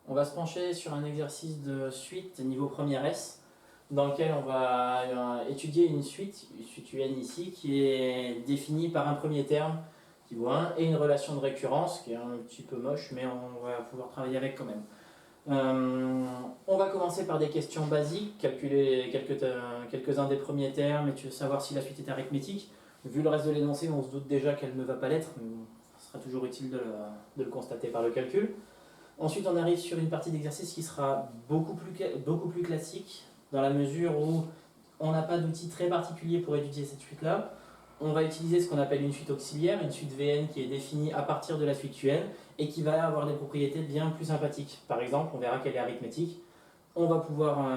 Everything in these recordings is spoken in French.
On va se pencher sur un exercice de suite niveau première S dans lequel on va étudier une suite UN ici qui est définie par un premier terme qui vaut 1 et une relation de récurrence qui est un petit peu moche mais on va pouvoir travailler avec quand même. On va commencer par des questions basiques, calculer quelques-uns des premiers termes et savoir si la suite est arithmétique. Vu le reste de l'énoncé, on se doute déjà qu'elle ne va pas l'être, mais ce sera toujours utile de le constater par le calcul. Ensuite, on arrive sur une partie d'exercice qui sera beaucoup plus classique, dans la mesure où on n'a pas d'outil très particulier pour étudier cette suite-là. On va utiliser ce qu'on appelle une suite auxiliaire, une suite Vn qui est définie à partir de la suite Un et qui va avoir des propriétés bien plus sympathiques. Par exemple, on verra qu'elle est arithmétique. On va pouvoir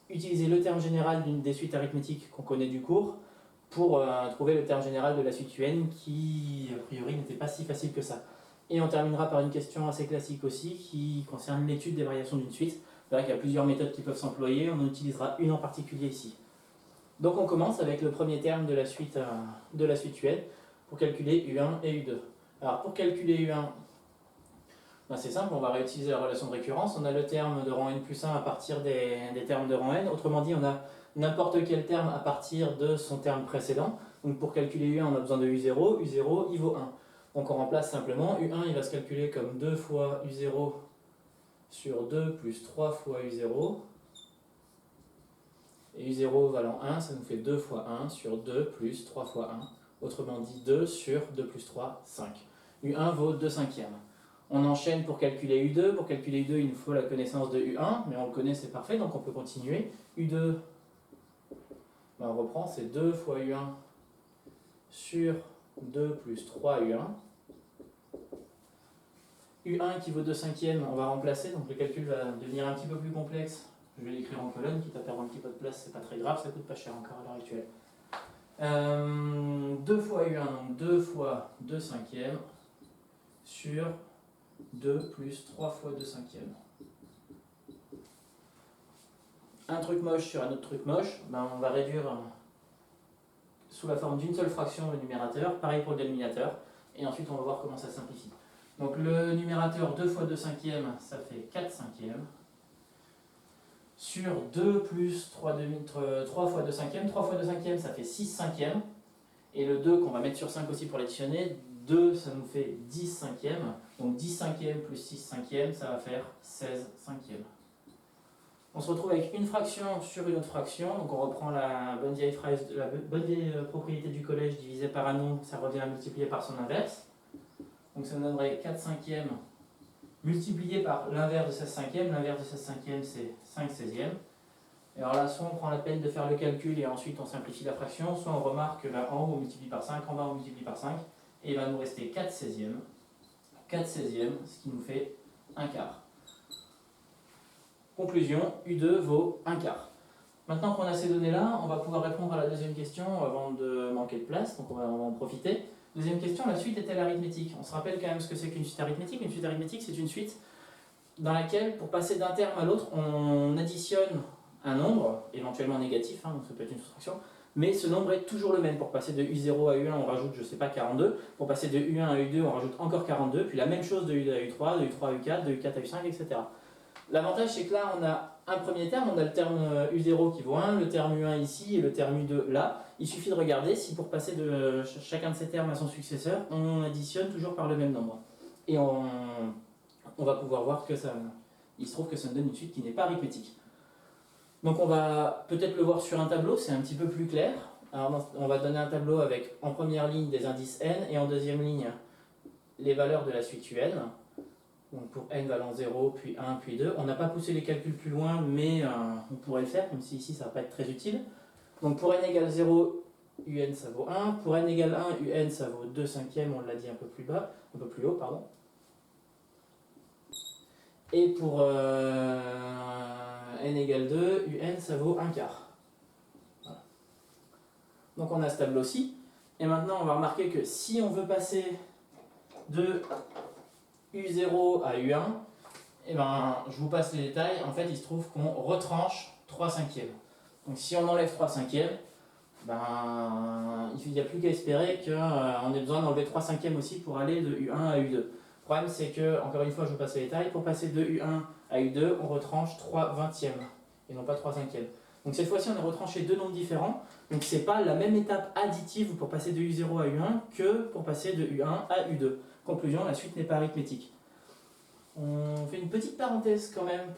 utiliser le terme général d'une des suites arithmétiques qu'on connaît du cours pour trouver le terme général de la suite UN qui, a priori, n'était pas si facile que ça. Et on terminera par une question assez classique aussi qui concerne l'étude des variations d'une suite. Vous verrez qu'il y a plusieurs méthodes qui peuvent s'employer, on en utilisera une en particulier ici. Donc on commence avec le premier terme de la suite UN pour calculer U1 et U2. Alors pour calculer U1, ben c'est simple, on va réutiliser la relation de récurrence. On a le terme de rang n plus 1 à partir des termes de rang n. Autrement dit, on a n'importe quel terme à partir de son terme précédent. Donc pour calculer U1, on a besoin de U0. U0, il vaut 1. Donc on remplace simplement. U1, il va se calculer comme 2 fois U0 sur 2 plus 3 fois U0. Et U0 valant 1, ça nous fait 2 fois 1 sur 2 plus 3 fois 1. Autrement dit 2 sur 2 plus 3, 5. U1 vaut 2 cinquièmes. On enchaîne pour calculer U2. Pour calculer U2, il nous faut la connaissance de U1, mais on le connaît, c'est parfait, donc on peut continuer. U2, ben on reprend, c'est 2 fois U1 sur 2 plus 3 U1. U1 qui vaut 2 cinquièmes, on va remplacer, donc le calcul va devenir un petit peu plus complexe. Je vais l'écrire en colonne, quitte à perdre un petit peu de place, c'est pas très grave, ça coûte pas cher encore à l'heure actuelle. 2 fois U1, donc 2 fois 2 cinquièmes sur 2 plus 3 fois 2 cinquièmes. Un truc moche sur un autre truc moche, ben on va réduire sous la forme d'une seule fraction le numérateur, pareil pour le dénominateur, et ensuite on va voir comment ça simplifie. Donc le numérateur 2 fois 2 cinquièmes, ça fait 4 cinquièmes, sur 2 plus 3 fois 2 cinquièmes, 3 fois 2 cinquièmes, ça fait 6 cinquièmes, et le 2 qu'on va mettre sur 5 aussi pour l'additionner, 2 ça nous fait 10 cinquièmes, donc 10 cinquièmes plus 6 cinquièmes, ça va faire 16 cinquièmes. On se retrouve avec une fraction sur une autre fraction, donc on reprend la bonne vieille propriété du collège divisé par un nombre, ça revient à multiplier par son inverse. Donc ça nous donnerait 4 cinquièmes multiplié par l'inverse de 16 cinquièmes. L'inverse de 16 cinquièmes, c'est 5 seizièmes. Et alors là, soit on prend la peine de faire le calcul et ensuite on simplifie la fraction, soit on remarque que là, en haut on multiplie par 5, en bas on multiplie par 5, et il va nous rester 4 seizièmes. 4 seizièmes, ce qui nous fait 1 quart. Conclusion, U2 vaut 1 quart. Maintenant qu'on a ces données-là, on va pouvoir répondre à la deuxième question avant de manquer de place, donc on va en profiter. Deuxième question, la suite est-elle arithmétique? On se rappelle quand même ce que c'est qu'une suite arithmétique. Une suite arithmétique, c'est une suite dans laquelle, pour passer d'un terme à l'autre, on additionne un nombre, éventuellement négatif, donc ça peut être une soustraction, mais ce nombre est toujours le même. Pour passer de U0 à U1, on rajoute, je sais pas, 42. Pour passer de U1 à U2, on rajoute encore 42. Puis la même chose de U2 à U3, de U3 à U4, de U4 à U5, etc. L'avantage, c'est que là, on a un premier terme, on a le terme U0 qui vaut 1, le terme U1 ici et le terme U2 là. Il suffit de regarder si pour passer de chacun de ces termes à son successeur, on additionne toujours par le même nombre. Et on va pouvoir voir que il se trouve que ça nous donne une suite qui n'est pas arithmétique. Donc on va peut-être le voir sur un tableau, c'est un petit peu plus clair. Alors on va donner un tableau avec en première ligne des indices n et en deuxième ligne les valeurs de la suite UN. Donc pour n valant 0, puis 1, puis 2. On n'a pas poussé les calculs plus loin, mais on pourrait le faire, même si ici ça ne va pas être très utile. Donc pour n égale 0, UN ça vaut 1. Pour n égale 1, UN ça vaut 2 cinquièmes, on l'a dit un peu plus bas, un peu plus haut, pardon. Et pour n égale 2, UN ça vaut 1 quart. Voilà. Donc on a ce tableau-ci. Et maintenant on va remarquer que si on veut passer de U0 à U1, et ben, je vous passe les détails. En fait, il se trouve qu'on retranche 3 cinquièmes. Donc si on enlève 3 cinquièmes, ben, il n'y a plus qu'à espérer qu'on ait besoin d'enlever 3 cinquièmes aussi pour aller de U1 à U2. problème, c'est que, encore une fois, je vous passe les détails, pour passer de U1 à U2, on retranche 3 vingtièmes et non pas 3 cinquièmes. Donc cette fois-ci, on a retranché deux nombres différents. Donc c'est pas la même étape additive pour passer de U0 à U1 que pour passer de U1 à U2. Conclusion, la suite n'est pas arithmétique. On fait une petite parenthèse quand même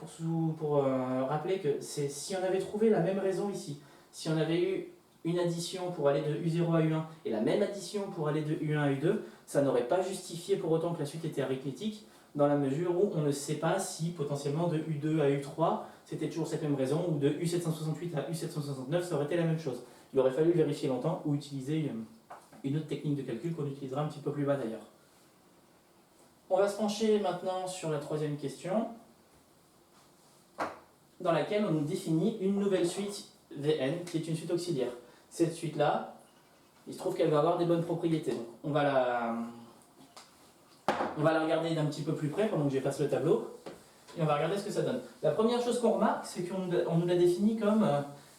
pour rappeler que si on avait trouvé la même raison ici, si on avait eu une addition pour aller de U0 à U1 et la même addition pour aller de U1 à U2, ça n'aurait pas justifié pour autant que la suite était arithmétique, dans la mesure où on ne sait pas si potentiellement de U2 à U3 c'était toujours cette même raison, ou de U768 à U769 ça aurait été la même chose. Il aurait fallu vérifier longtemps ou utiliser une autre technique de calcul qu'on utilisera un petit peu plus bas d'ailleurs. On va se pencher maintenant sur la troisième question, dans laquelle on nous définit une nouvelle suite Vn qui est une suite auxiliaire. Cette suite-là, il se trouve qu'elle va avoir des bonnes propriétés. Donc on va la regarder d'un petit peu plus près pendant que j'efface le tableau, et on va regarder ce que ça donne. La première chose qu'on remarque, c'est qu'on nous l'a défini comme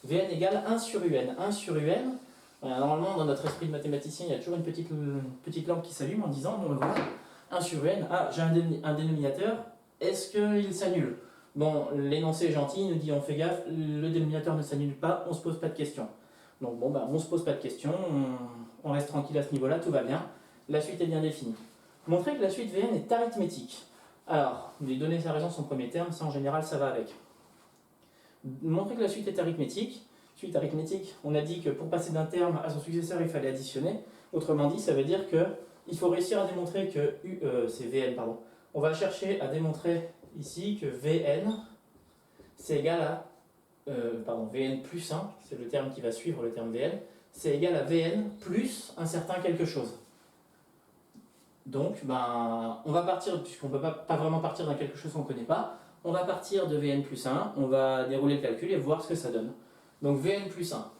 Vn égale 1 sur Un. 1 sur Un, normalement dans notre esprit de mathématicien, il y a toujours une petite lampe qui s'allume en disant, bon voilà, 1 sur Un, ah j'ai un dénominateur, est-ce qu'il s'annule? Bon, l'énoncé est gentil, il nous dit on fait gaffe, le dénominateur ne s'annule pas, on ne se pose pas de questions. Donc bon, on ne se pose pas de questions, on reste tranquille à ce niveau-là, tout va bien, la suite est bien définie. Montrer que la suite Vn est arithmétique. Alors, lui donner sa raison son premier terme, ça en général ça va avec. Montrer que la suite est arithmétique, on a dit que pour passer d'un terme à son successeur il fallait additionner, autrement dit ça veut dire qu'il faut réussir à démontrer que c'est Vn, pardon. On va chercher à démontrer ici que Vn c'est égal à Vn plus 1, c'est le terme qui va suivre le terme Vn, c'est égal à Vn plus un certain quelque chose. Donc, on va partir, puisqu'on ne peut pas vraiment partir d'un quelque chose qu'on ne connaît pas, on va partir de Vn plus 1, on va dérouler le calcul et voir ce que ça donne. Donc Vn plus 1.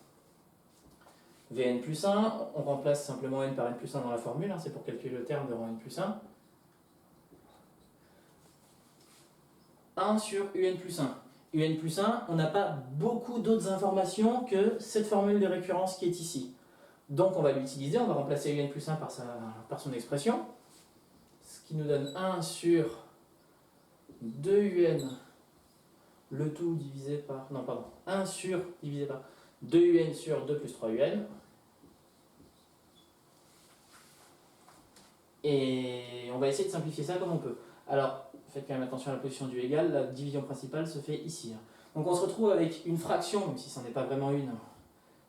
Vn plus 1, on remplace simplement n par n plus 1 dans la formule, c'est pour calculer le terme de rang n plus 1. 1 sur Un plus 1. Un plus 1, on n'a pas beaucoup d'autres informations que cette formule de récurrence qui est ici. Donc on va l'utiliser, on va remplacer Un plus 1 par son expression, ce qui nous donne 1 sur 2Un, le tout divisé par, 1 sur divisé par 2Un sur 2 plus 3Un. Et on va essayer de simplifier ça comme on peut. Alors, faites quand même attention à la position du égal, la division principale se fait ici. Donc on se retrouve avec une fraction, même si ce n'en est pas vraiment une,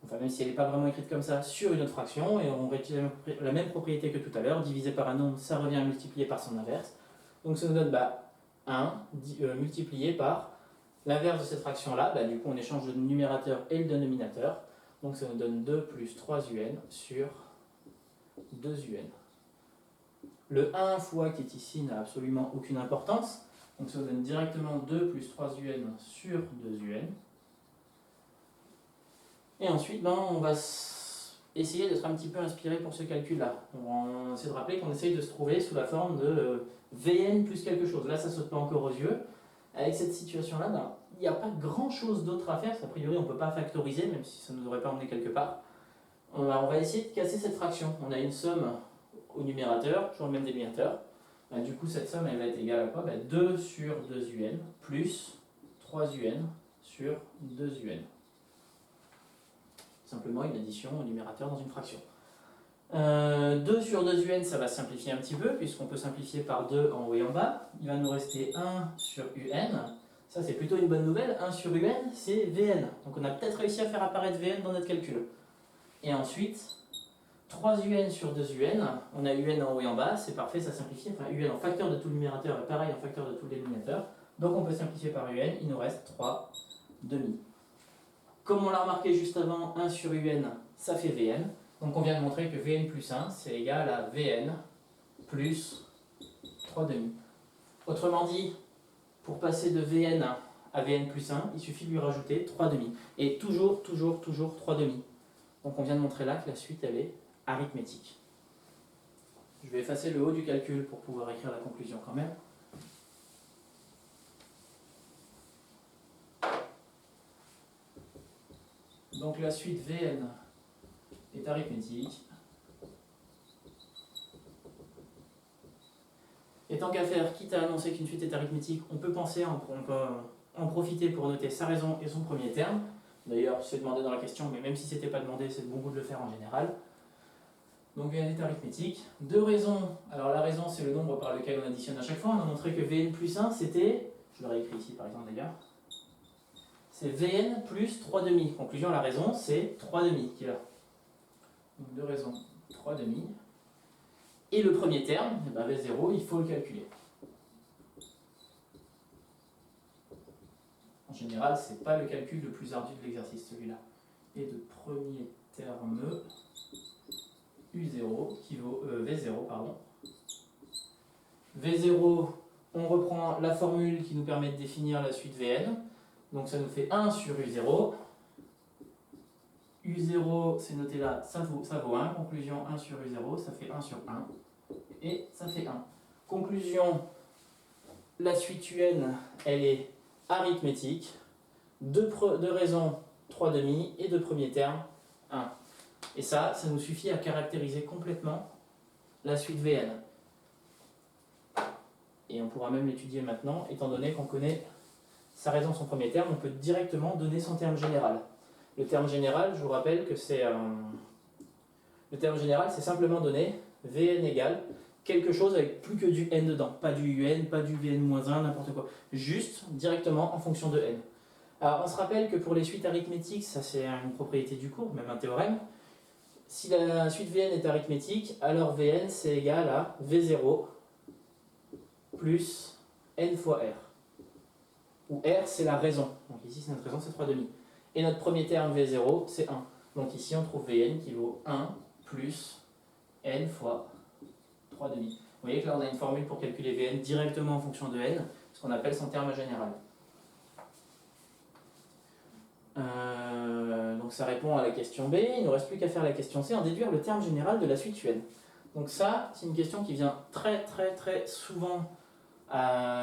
enfin même si elle n'est pas vraiment écrite comme ça, sur une autre fraction, et on réutilise la même propriété que tout à l'heure, divisé par un nombre, ça revient à multiplier par son inverse. Donc ça nous donne 1 multiplié par l'inverse de cette fraction-là, du coup on échange le numérateur et le dénominateur, donc ça nous donne 2 plus 3Un sur 2Un. Le 1 fois qui est ici n'a absolument aucune importance, donc ça nous donne directement 2 plus 3Un sur 2Un. Et ensuite, on va essayer d'être un petit peu inspiré pour ce calcul-là. On essaie de rappeler qu'on essaye de se trouver sous la forme de Vn plus quelque chose. Là, ça ne saute pas encore aux yeux. Avec cette situation-là, il n'y a pas grand-chose d'autre à faire. A priori, on ne peut pas factoriser, même si ça ne nous aurait pas emmené quelque part. On va essayer de casser cette fraction. On a une somme au numérateur, toujours le même dénominateur. Du coup, cette somme, elle va être égale à quoi? 2 sur 2Un plus 3Un sur 2Un. Simplement une addition au numérateur dans une fraction. 2 sur 2Un, ça va simplifier un petit peu, puisqu'on peut simplifier par 2 en haut et en bas. Il va nous rester 1 sur Un. Ça, c'est plutôt une bonne nouvelle. 1 sur Un, c'est Vn. Donc on a peut-être réussi à faire apparaître Vn dans notre calcul. Et ensuite, 3Un sur 2Un. On a Un en haut et en bas, c'est parfait, ça simplifie. Enfin, Un en facteur de tout le numérateur et pareil en facteur de tout le dénominateur. Donc on peut simplifier par Un, il nous reste 3 demi. Comme on l'a remarqué juste avant, 1 sur Un, ça fait Vn. Donc on vient de montrer que Vn plus 1, c'est égal à Vn plus 3 demi. Autrement dit, pour passer de Vn à Vn plus 1, il suffit de lui rajouter 3 demi. Et toujours 3 demi. Donc on vient de montrer là que la suite, elle est arithmétique. Je vais effacer le haut du calcul pour pouvoir écrire la conclusion quand même. Donc la suite Vn est arithmétique. tant qu'à faire, quitte à annoncer qu'une suite est arithmétique, on peut penser, on peut en profiter pour noter sa raison et son premier terme. D'ailleurs, c'est demandé dans la question, mais même si ce n'était pas demandé, c'est bon goût de le faire en général. Donc Vn est arithmétique. Deux raisons. Alors la raison, c'est le nombre par lequel on additionne à chaque fois. On a montré que Vn plus 1, c'était, je l'aurais écrit ici par exemple d'ailleurs, c'est Vn plus 3 demi. Conclusion, la raison, c'est 3 demi qui est là. Donc deux raisons, 3 demi. Et le premier terme, eh ben V0, il faut le calculer. En général, ce n'est pas le calcul le plus ardu de l'exercice, celui-là. Et de premier terme U0 qui vaut V0, pardon. V0, on reprend la formule qui nous permet de définir la suite Vn. Donc ça nous fait 1 sur U0. U0, c'est noté là, ça vaut 1. Conclusion, 1 sur U0, ça fait 1 sur 1. Et ça fait 1. Conclusion, la suite UN, elle est arithmétique. Deux raisons, 3 demi, et de premier terme, 1. Et ça nous suffit à caractériser complètement la suite Vn. Et on pourra même l'étudier maintenant, étant donné qu'on connaît sa raison, son premier terme, on peut directement donner son terme général. Le terme général, je vous rappelle que c'est... le terme général, c'est simplement donner Vn égale quelque chose avec plus que du n dedans. Pas du un, pas du Vn-1, n'importe quoi. Juste, directement, en fonction de n. Alors, on se rappelle que pour les suites arithmétiques, ça c'est une propriété du cours, même un théorème. Si la suite Vn est arithmétique, alors Vn c'est égal à V0 plus n fois R. Où R c'est la raison. Donc ici c'est notre raison, c'est 3 demi. Et notre premier terme V0 c'est 1. Donc ici on trouve Vn qui vaut 1 plus n fois 3 demi. Vous voyez que là on a une formule pour calculer Vn directement en fonction de n, ce qu'on appelle son terme général. Donc ça répond à la question B, il ne nous reste plus qu'à faire la question C, en déduire le terme général de la suite UN. Donc ça, c'est une question qui vient très souvent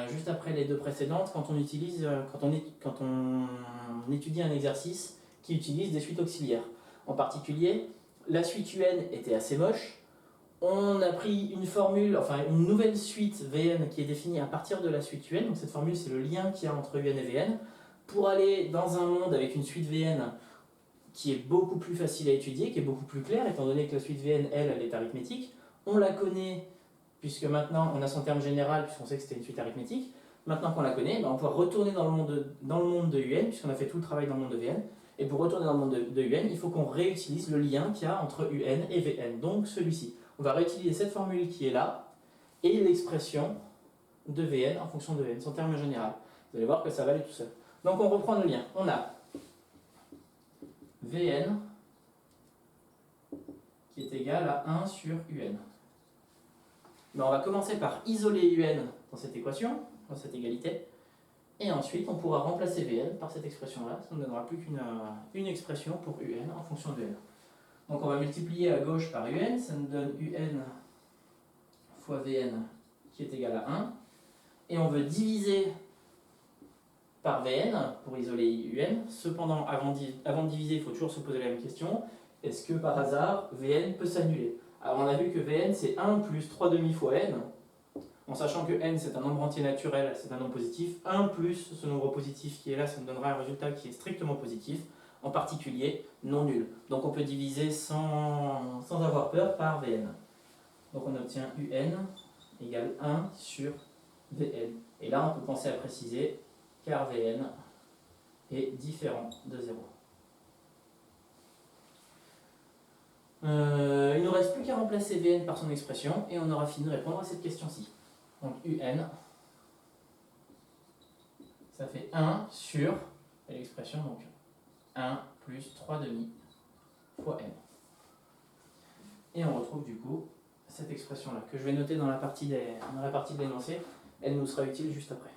juste après les deux précédentes quand on étudie un exercice qui utilise des suites auxiliaires. En particulier, la suite UN était assez moche. On a pris une formule, enfin une nouvelle suite Vn qui est définie à partir de la suite UN. Donc cette formule, c'est le lien qu'il y a entre UN et Vn. Pour aller dans un monde avec une suite Vn qui est beaucoup plus facile à étudier, qui est beaucoup plus claire, étant donné que la suite Vn, elle est arithmétique. On la connaît, puisque maintenant on a son terme général, puisqu'on sait que c'était une suite arithmétique. Maintenant qu'on la connaît, on va pouvoir retourner dans le monde de UN, puisqu'on a fait tout le travail dans le monde de Vn. Et pour retourner dans le monde de UN, il faut qu'on réutilise le lien qu'il y a entre UN et Vn, donc celui-ci. On va réutiliser cette formule qui est là, et l'expression de Vn en fonction de Vn, son terme général. Vous allez voir que ça va aller tout seul. Donc on reprend le lien. On a Vn qui est égal à 1 sur Un. Ben, on va commencer par isoler Un dans cette équation, dans cette égalité, et ensuite on pourra remplacer Vn par cette expression-là. Ça ne donnera plus qu'une expression pour Un en fonction de n. Donc on va multiplier à gauche par Un, ça nous donne Un fois Vn qui est égal à 1, et on veut diviser par Vn pour isoler Un. Cependant, avant de diviser, il faut toujours se poser la même question. Est-ce que par hasard, Vn peut s'annuler? Alors on a vu que Vn c'est 1 plus 3 demi fois n, en sachant que n c'est un nombre entier naturel, c'est un nombre positif. 1 plus ce nombre positif qui est là, ça nous donnera un résultat qui est strictement positif, en particulier non nul. Donc on peut diviser sans avoir peur par Vn. Donc on obtient Un égale 1 sur Vn. Et là on peut penser à préciser car Vn est différent de 0. Il ne nous reste plus qu'à remplacer Vn par son expression et on aura fini de répondre à cette question-ci. Donc Un, ça fait 1 sur l'expression, donc 1 plus 3 demi fois n. Et on retrouve du coup cette expression-là, que je vais noter dans la partie de l'énoncé. Elle nous sera utile juste après.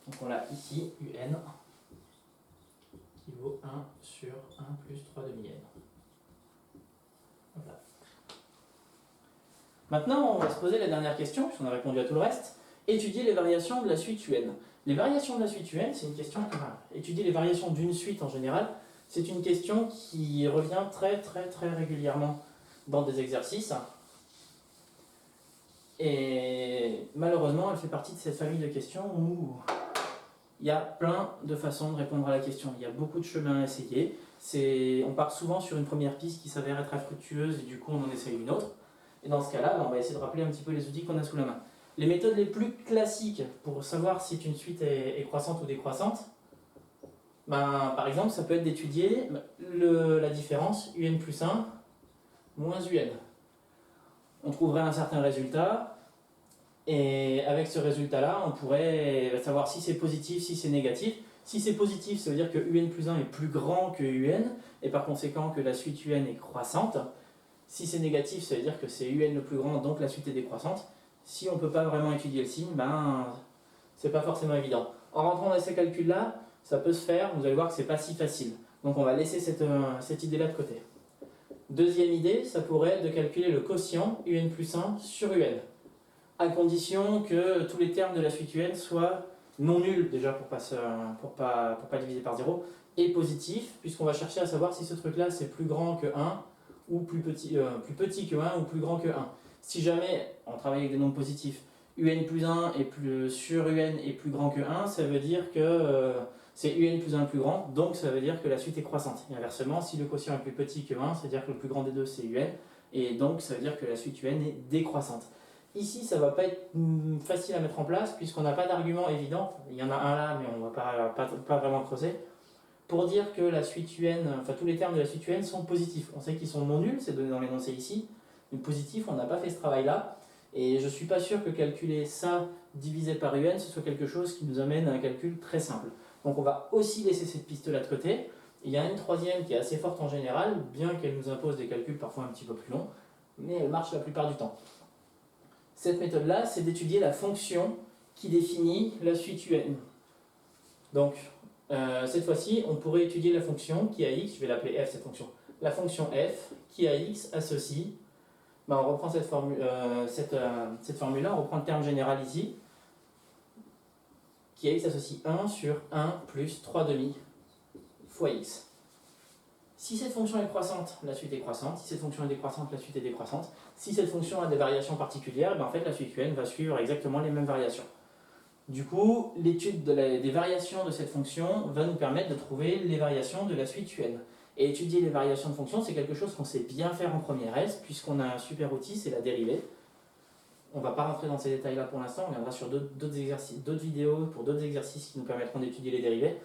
Donc on a ici Un qui vaut 1 sur 1 plus 3 demi n. Voilà. Maintenant, on va se poser la dernière question, puisqu'on a répondu à tout le reste. Étudier les variations de la suite UN. Les variations de la suite UN, c'est une question qui va étudier les variations d'une suite en général. C'est une question qui revient très régulièrement dans des exercices. Et malheureusement, elle fait partie de cette famille de questions où il y a plein de façons de répondre à la question. Il y a beaucoup de chemins à essayer. On part souvent sur une première piste qui s'avère être infructueuse et du coup on en essaye une autre. Et dans ce cas-là, on va essayer de rappeler un petit peu les outils qu'on a sous la main. Les méthodes les plus classiques pour savoir si une suite est croissante ou décroissante, par exemple, ça peut être d'étudier la différence UN plus 1 moins UN. On trouverait un certain résultat, et avec ce résultat-là, on pourrait savoir si c'est positif, si c'est négatif. Si c'est positif, ça veut dire que UN plus 1 est plus grand que UN, et par conséquent que la suite UN est croissante. Si c'est négatif, ça veut dire que c'est UN le plus grand, donc la suite est décroissante. Si on ne peut pas vraiment étudier le signe, c'est pas forcément évident. En rentrant dans ces calculs-là, ça peut se faire, vous allez voir que c'est pas si facile. Donc on va laisser cette idée-là de côté. Deuxième idée, ça pourrait être de calculer le quotient UN plus 1 sur UN, à condition que tous les termes de la suite UN soient non nuls, déjà pour pas diviser par 0, et positifs, puisqu'on va chercher à savoir si ce truc-là c'est plus grand que 1, ou plus petit que 1, ou plus grand que 1. Si jamais on travaille avec des nombres positifs, UN plus 1 sur UN est plus grand que 1, ça veut dire que c'est UN plus 1 plus grand, donc ça veut dire que la suite est croissante. Et inversement, si le quotient est plus petit que 1, ça veut dire que le plus grand des deux c'est UN, et donc ça veut dire que la suite UN est décroissante. Ici, ça ne va pas être facile à mettre en place, puisqu'on n'a pas d'argument évident, il y en a un là, mais on ne va pas vraiment creuser, pour dire que la suite UN, tous les termes de la suite UN sont positifs. On sait qu'ils sont non nuls, c'est donné dans l'énoncé ici, mais positif, on n'a pas fait ce travail-là, et je ne suis pas sûr que calculer ça divisé par UN, ce soit quelque chose qui nous amène à un calcul très simple. Donc on va aussi laisser cette piste-là de côté. Il y a une troisième qui est assez forte en général, bien qu'elle nous impose des calculs parfois un petit peu plus longs, mais elle marche la plupart du temps. Cette méthode-là, c'est d'étudier la fonction qui définit la suite UN. Donc, cette fois-ci, on pourrait étudier la fonction qui a x, je vais l'appeler f cette fonction, la fonction f qui a x associe, on reprend cette formule-là, on reprend le terme général ici, qui a x associe 1 sur 1 plus 3 demi fois x. Si cette fonction est croissante, la suite est croissante. Si cette fonction est décroissante, la suite est décroissante. Si cette fonction a des variations particulières, en fait la suite UN va suivre exactement les mêmes variations. Du coup, l'étude des variations de cette fonction va nous permettre de trouver les variations de la suite UN. Et étudier les variations de fonctions, c'est quelque chose qu'on sait bien faire en première S, puisqu'on a un super outil, c'est la dérivée. On ne va pas rentrer dans ces détails-là pour l'instant, on viendra sur d'autres vidéos pour d'autres exercices qui nous permettront d'étudier les dérivées.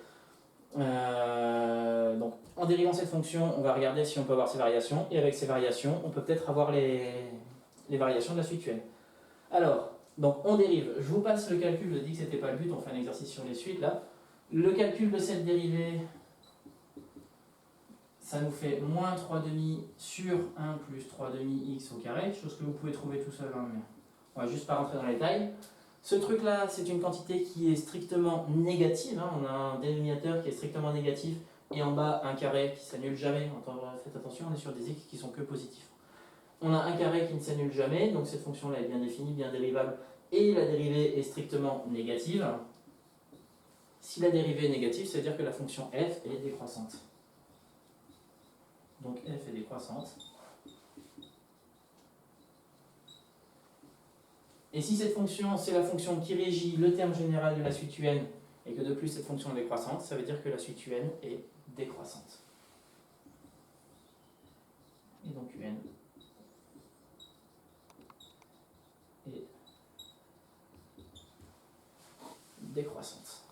Donc, en dérivant cette fonction, on va regarder si on peut avoir ces variations, et avec ces variations, on peut peut-être avoir les variations de la suite UN. Alors, donc on dérive. Je vous passe le calcul, je dis que c'était pas le but, on fait un exercice sur les suites là. Le calcul de cette dérivée, ça nous fait moins 3 demi sur 1 plus 3 demi x au carré, chose que vous pouvez trouver tout seul, mais on va juste pas rentrer dans les détails. Ce truc-là, c'est une quantité qui est strictement négative. On a un dénominateur qui est strictement négatif et en bas un carré qui s'annule jamais. Faites attention, on est sur des x qui sont que positifs. On a un carré qui ne s'annule jamais, donc cette fonction-là est bien définie, bien dérivable, et la dérivée est strictement négative. Si la dérivée est négative, ça veut dire que la fonction f est décroissante. Donc f est décroissante. Et si cette fonction, c'est la fonction qui régit le terme général de la suite UN, et que de plus cette fonction est décroissante, ça veut dire que la suite UN est décroissante. Et donc UN est décroissante.